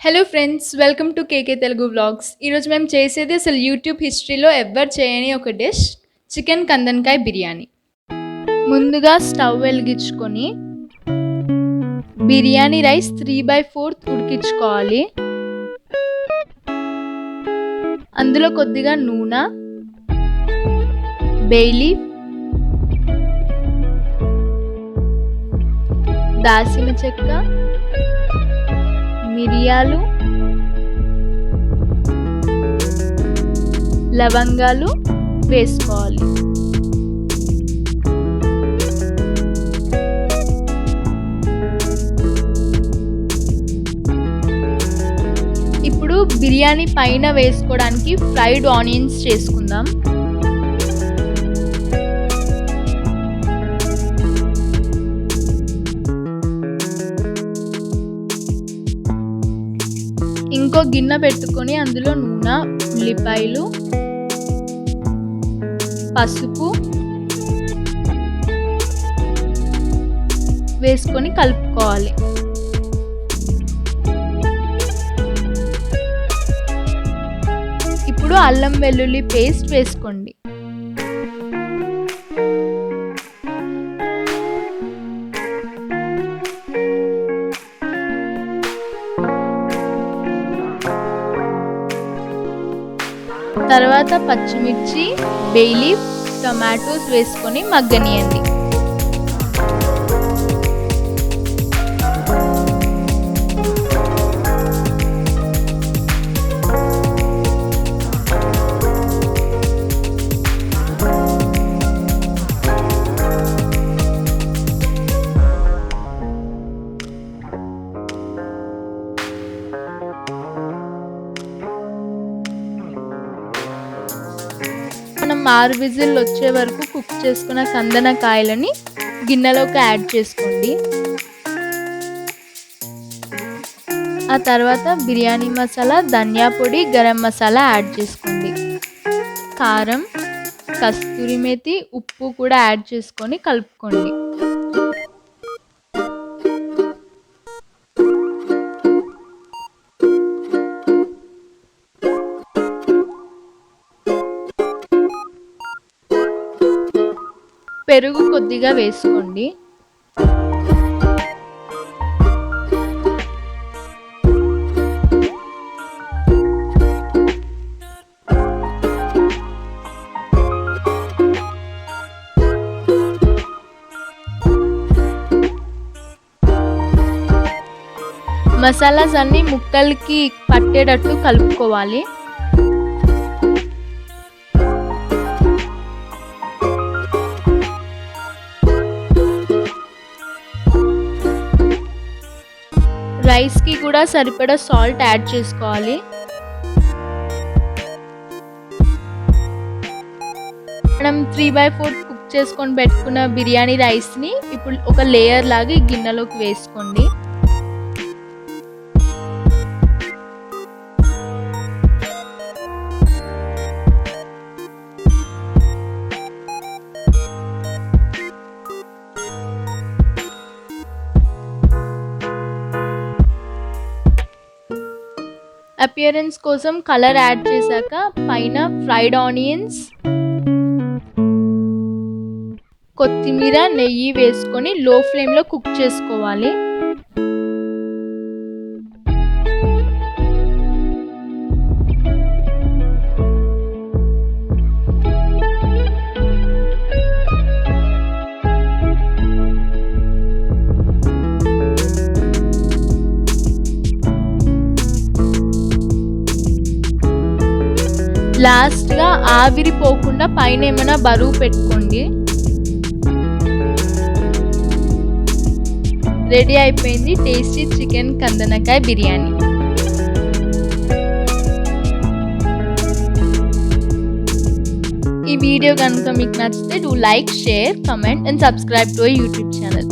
Hello friends, welcome to KK Telugu vlogs. ఈరోజు మేము చేసేది అసలు యూట్యూబ్ హిస్టరీలో ఎవ్వరు చేయని ఒక డిష్, చికెన్ కందనకాయ బిర్యానీ. ముందుగా స్టవ్ వెలిగించుకొని బిర్యానీ రైస్ 3/4 ఉడికించుకోవాలి. అందులో కొద్దిగా నూనె, బే లీఫ్, దాల్చిన చెక్క, మిరియాలు, లవంగాలు వేసుకోవాలి. ఇప్పుడు బిర్యానీ పైన వేసుకోవడానికి ఫ్రైడ్ ఆనియన్స్ చేసుకుందాం. ఇంకో గిన్నె పెట్టుకొని అందులో నూనె, ఉల్లిపాయలు, పసుపు వేసుకొని కలుపుకోవాలి. ఇప్పుడు అల్లం వెల్లుల్లి పేస్ట్ వేసుకోండి. తర్వాత పచ్చిమిర్చి, బే లీఫ్, టమాటోస్ వేసుకొని మగ్గనియండి. మనం 6 విజిల్లు వచ్చే వరకు కుక్ చేసుకున్న కందనకాయలని గిన్నెలోకి యాడ్ చేసుకోండి. ఆ తర్వాత బిర్యానీ మసాలా, ధనియా పొడి, గరం మసాలా యాడ్ చేసుకోండి. కారం, కస్తూరి మేతి, ఉప్పు కూడా యాడ్ చేసుకొని కలుపుకోండి. పెరుగు కొద్దిగా వేసుకోండి. మసాలాస్ అన్ని ముక్కలకి పట్టేటట్టు కలుపుకోవాలి. రైస్కి కూడా సరిపడా సాల్ట్ యాడ్ చేసుకోవాలి. మనం 3/4 కుక్ చేసుకొని పెట్టుకున్న బిర్యానీ రైస్ని ఇప్పుడు ఒక లేయర్ లాగా ఈ గిన్నెలోకి వేసుకోండి. అపియరెన్స్ కోసం కలర్ యాడ్ చేశాక పైన ఫ్రైడ్ ఆనియన్స్, కొత్తిమీర, నెయ్యి వేసుకొని లో ఫ్లేమ్లో కుక్ చేసుకోవాలి. లాస్ట్గా ఆవిరిపోకుండా పైన ఏమైనా బరువు పెట్టుకోండి. రెడీ అయిపోయింది టేస్టీ చికెన్ కందనకాయ బిర్యానీ. ఈ వీడియో కనుక మీకు నచ్చితే do like, share, comment and subscribe to our YouTube channel.